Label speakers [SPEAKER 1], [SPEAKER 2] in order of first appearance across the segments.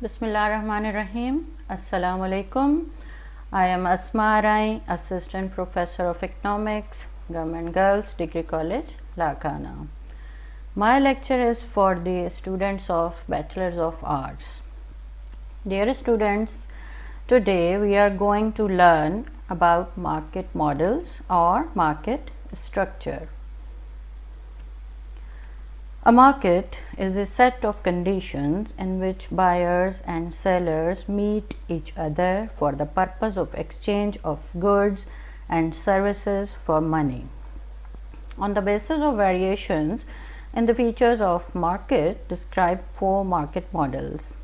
[SPEAKER 1] Bismillahirrahmanirrahim. Assalamu alaikum. I am Asma Rai, Assistant Professor of Economics, Government Girls Degree College, Lakhana. My lecture is for the students of Bachelors of Arts. Dear students, today we are going to learn about market models or market structure. A market is a set of conditions in which buyers and sellers meet each other for the purpose of exchange of goods and services for money. On the basis of variations in the features of market, describe four market models.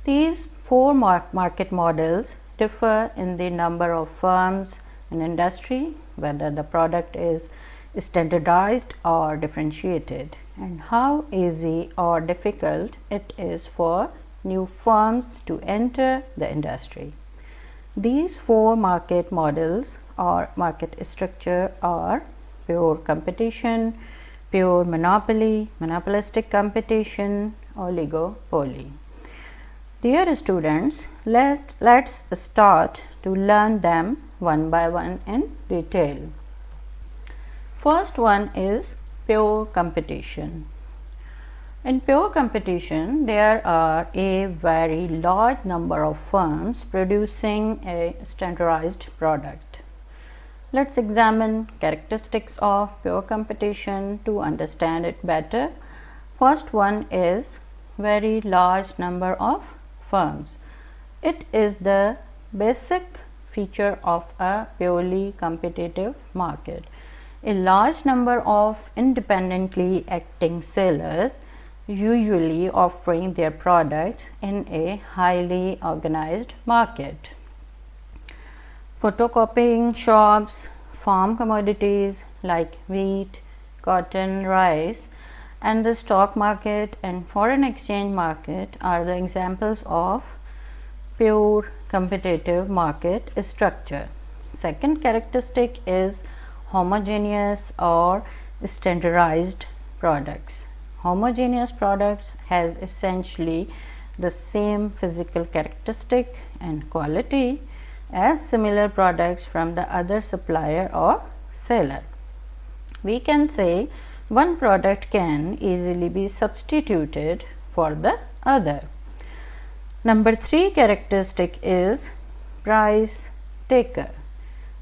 [SPEAKER 1] These four market models differ in the number of firms in industry, whether the product is standardized or differentiated, and how easy or difficult it is for new firms to enter the industry. These four market models or market structure are pure competition, pure monopoly, monopolistic competition, oligopoly. Dear students, let's start to learn them one by one in detail. First one is pure competition. In pure competition, there are a very large number of firms producing a standardized product. Let's examine characteristics of pure competition to understand it better. First one is very large number of firms. It is the basic feature of a purely competitive market. A large number of independently acting sellers, usually offering their products in a highly organized market. Photocopying shops, farm commodities like wheat, cotton, rice, and the stock market and foreign exchange market are the examples of pure competitive market structure. Second characteristic is homogeneous or standardized products. Homogeneous products has essentially the same physical characteristic and quality as similar products from the other supplier or seller. We can say one product can easily be substituted for the other. Number 3 characteristic is price taker.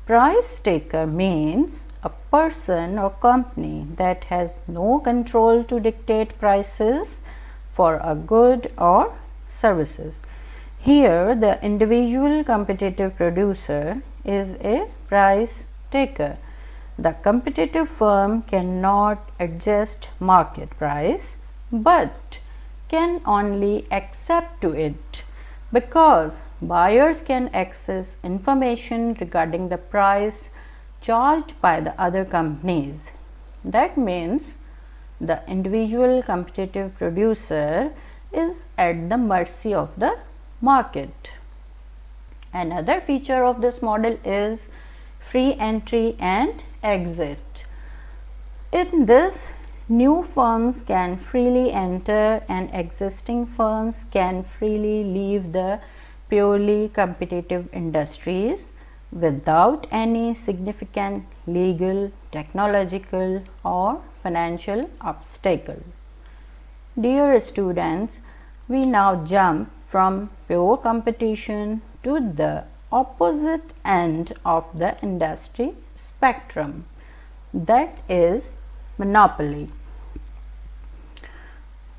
[SPEAKER 1] Price taker means a person or company that has no control to dictate prices for a good or services. Here, the individual competitive producer is a price taker. The competitive firm cannot adjust market price, but can only accept to it, because buyers can access information regarding the price charged by the other companies. That means the individual competitive producer is at the mercy of the market. Another feature of this model is free entry and exit. In this, new firms can freely enter and existing firms can freely leave the purely competitive industries without any significant legal, technological or financial obstacle. Dear students, we now jump from pure competition to the opposite end of the industry spectrum, that is monopoly.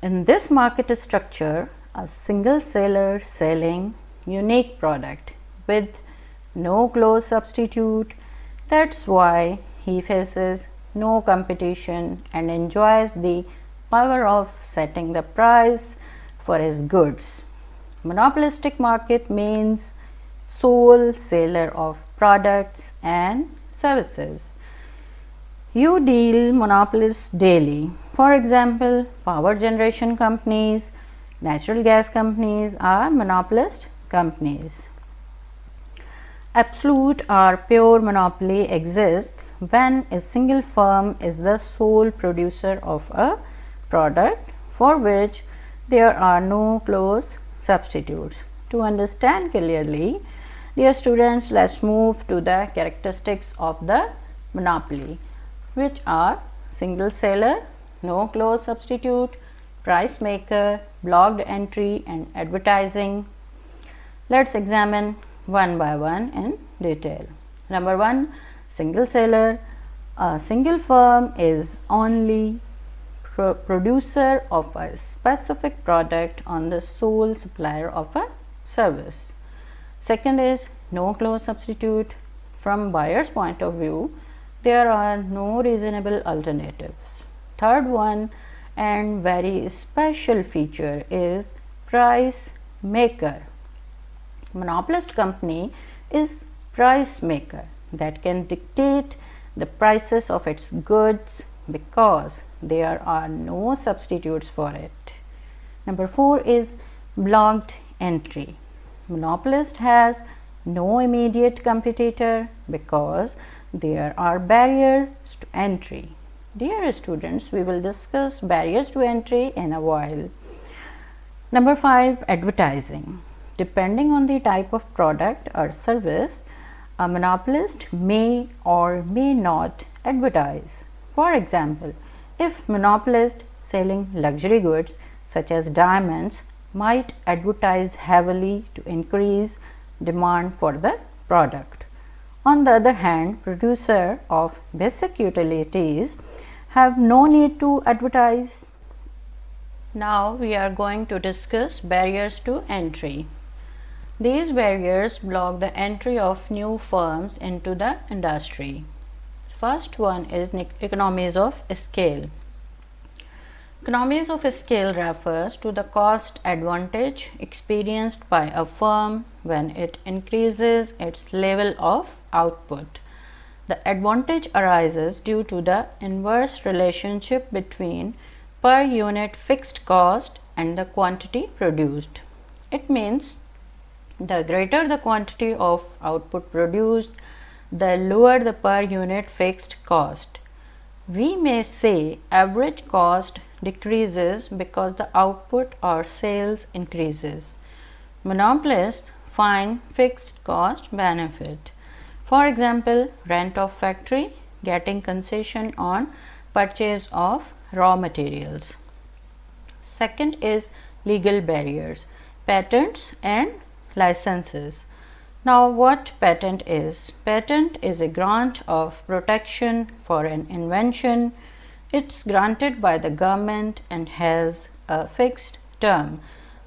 [SPEAKER 1] In this market structure, a single seller selling unique product with no close substitute, that's why he faces no competition and enjoys the power of setting the price for his goods. Monopolistic market means sole seller of products and services. You deal monopolists daily. For example, power generation companies, natural gas companies are monopolist companies. Absolute or pure monopoly exists when a single firm is the sole producer of a product for which There are no close substitutes. To understand clearly, dear students, let's move to the characteristics of the monopoly, which are single seller, no close substitute, price maker, blocked entry and advertising. Let's examine one by one in detail. Number 1, single seller. A single firm is only producer of a specific product on the sole supplier of a service. Second is no close substitute. From buyer's point of view, there are no reasonable alternatives. Third one and very special feature is price maker. Monopolist company is price maker that can dictate the prices of its goods because there are no substitutes for it. Number 4 is blocked entry. Monopolist has no immediate competitor because there are barriers to entry. Dear students, we will discuss barriers to entry in a while. Number 5, advertising. Depending on the type of product or service, a monopolist may or may not advertise. For example, if monopolist selling luxury goods such as diamonds might advertise heavily to increase demand for the product. On the other hand, producer of basic utilities have no need to advertise. Now we are going to discuss barriers to entry. These barriers block the entry of new firms into the industry. First one is economies of scale. Economies of scale refers to the cost advantage experienced by a firm when it increases its level of output. The advantage arises due to the inverse relationship between per unit fixed cost and the quantity produced. It means the greater the quantity of output produced, the lower the per unit fixed cost. We may say average cost decreases because the output or sales increases. Monopolists find fixed cost benefit. For example, rent of factory, getting concession on purchase of raw materials. Second is legal barriers, patents and licenses. Now, what patent is? Patent is a grant of protection for an invention. It's granted by the government and has a fixed term.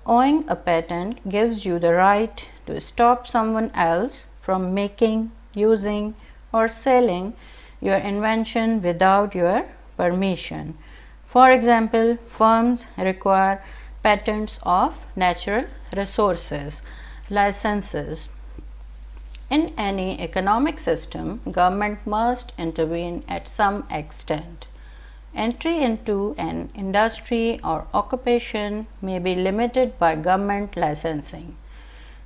[SPEAKER 1] Owning a patent gives you the right to stop someone else from making, using or selling your invention without your permission. For example, firms require patents of natural resources, licenses. In any economic system, government must intervene at some extent. Entry into an industry or occupation may be limited by government licensing.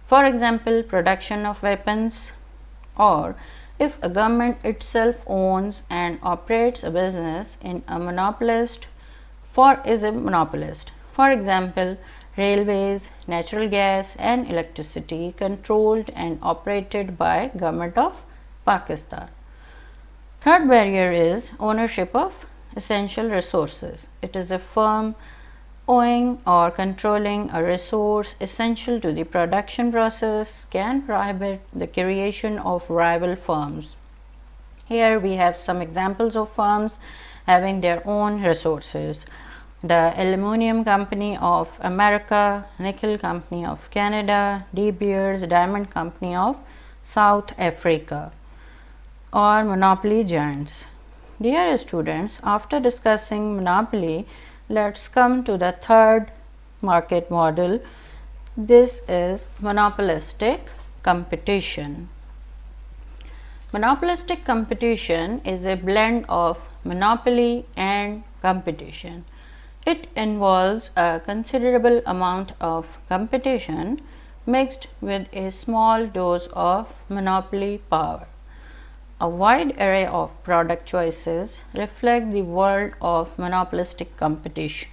[SPEAKER 1] For example, production of weapons, or if a government itself owns and operates a business in a monopolist is a monopolist. For example, railways, natural gas and electricity controlled and operated by government of Pakistan. Third barrier is ownership of essential resources. It is a firm owning or controlling a resource essential to the production process can prohibit the creation of rival firms. Here we have some examples of firms having their own resources. The Aluminum Company of America, Nickel Company of Canada, De Beers Diamond Company of South Africa, or monopoly giants. Dear students, after discussing monopoly, let's come to the third market model. This is monopolistic competition. Monopolistic competition is a blend of monopoly and competition. It involves a considerable amount of competition mixed with a small dose of monopoly power. A wide array of product choices reflect the world of monopolistic competition.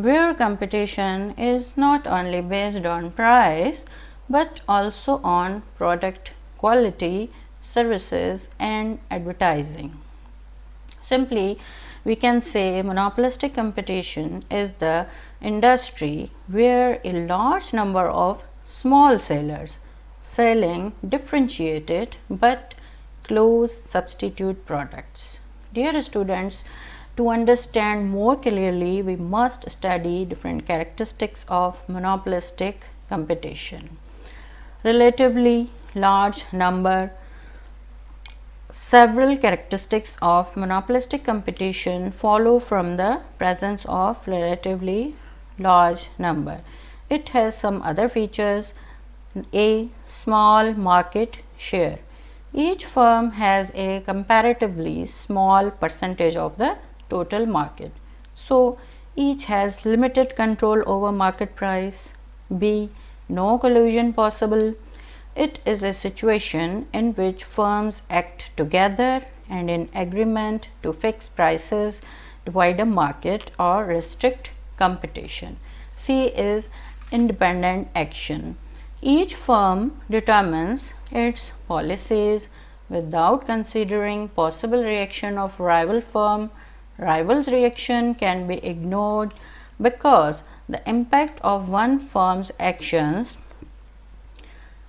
[SPEAKER 1] where competition is not only based on price but also on product quality, services, and advertising. Simply, we can say monopolistic competition is the industry where a large number of small sellers selling differentiated but close substitute products. Dear students, to understand more clearly, we must study different characteristics of monopolistic competition. Relatively large number. Several characteristics of monopolistic competition follow from the presence of relatively large number. It has some other features. A small market share. Each firm has a comparatively small percentage of the total market. So, each has limited control over market price. B. No collusion possible. It is a situation in which firms act together and in agreement to fix prices, divide a market, or restrict competition. C is independent action. Each firm determines its policies without considering possible reaction of rival firm. Rival's reaction can be ignored because the impact of one firm's actions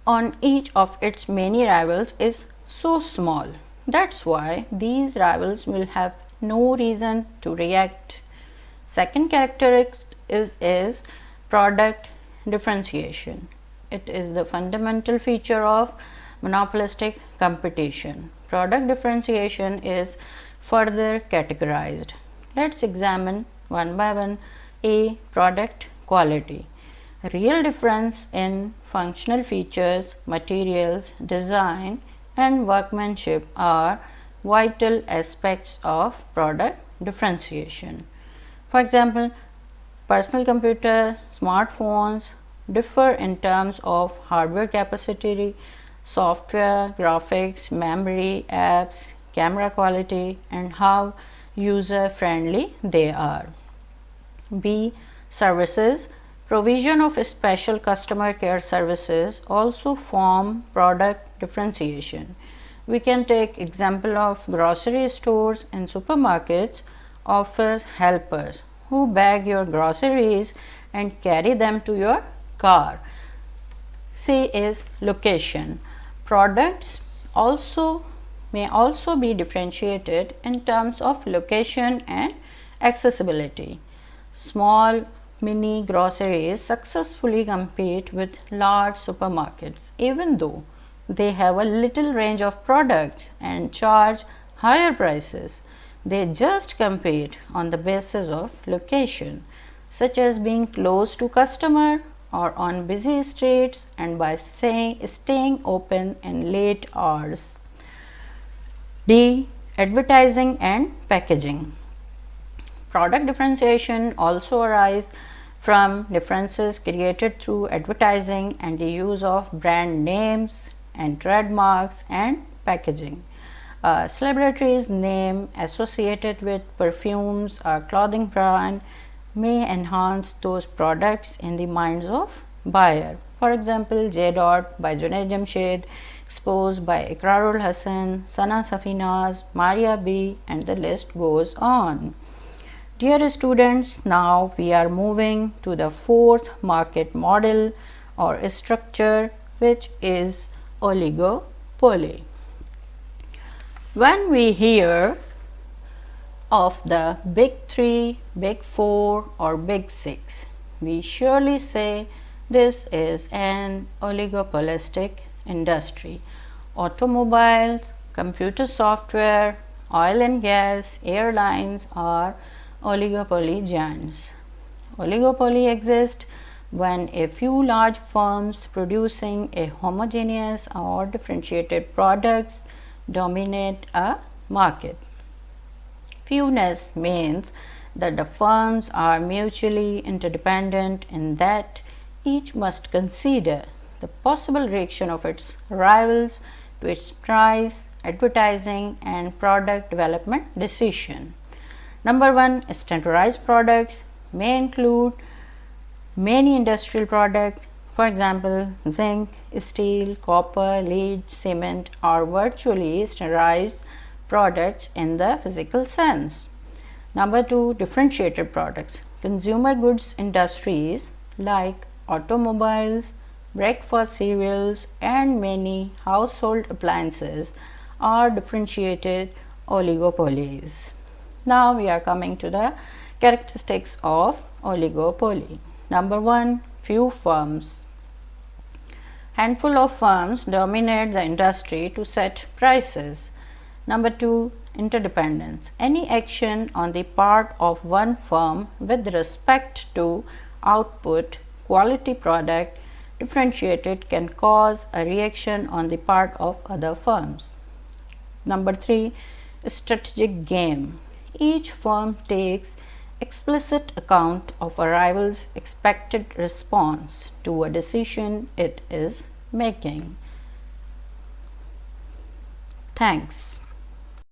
[SPEAKER 1] on each of its many rivals is so small. That's why these rivals will have no reason to react. Second characteristic is product differentiation. It is the fundamental feature of monopolistic competition. Product differentiation is further categorized. Let's examine one by one. A. Product quality. Real difference in functional features, materials, design, and workmanship are vital aspects of product differentiation. For example, personal computers, smartphones differ in terms of hardware capacity, software, graphics, memory, apps, camera quality, and how user friendly they are. B. Services. Provision of special customer care services also form product differentiation. We can take example of grocery stores and supermarkets offers helpers who bag your groceries and carry them to your car. C is location. Products may also be differentiated in terms of location and accessibility. Small mini groceries successfully compete with large supermarkets even though they have a little range of products and charge higher prices. They just compete on the basis of location, such as being close to customer or on busy streets and by staying open in late hours. D. Advertising and packaging. Product differentiation also arises from differences created through advertising and the use of brand names and trademarks and packaging. Celebrities' name associated with perfumes or clothing brand may enhance those products in the minds of buyer. For example, J. Dot by Junaid Jamshed, Exposed by Iqrarul Hasan, Sana Safinaz, Maria B, and the list goes on. Dear students, now we are moving to the fourth market model or structure, which is oligopoly. When we hear of the big three, big four, or big six, we surely say this is an oligopolistic industry. Automobiles, computer software, oil and gas, airlines are oligopoly giants. Oligopoly exists when a few large firms producing a homogeneous or differentiated products dominate a market. Fewness means that the firms are mutually interdependent in that each must consider the possible reaction of its rivals to its price, advertising, and product development decision. Number one, standardized products. may include many industrial products. For example, zinc, steel, copper, lead, cement are virtually standardized products in the physical sense. Number 2, differentiated products. Consumer goods industries like automobiles, breakfast cereals, and many household appliances are differentiated oligopolies. Now we are coming to the characteristics of oligopoly. Number 1, few firms. Handful of firms dominate the industry to set prices. Number 2, interdependence. Any action on the part of one firm with respect to output, quality product differentiated can cause a reaction on the part of other firms. Number 3, strategic game. Each firm takes explicit account of a rival's expected response to a decision it is making. Thanks.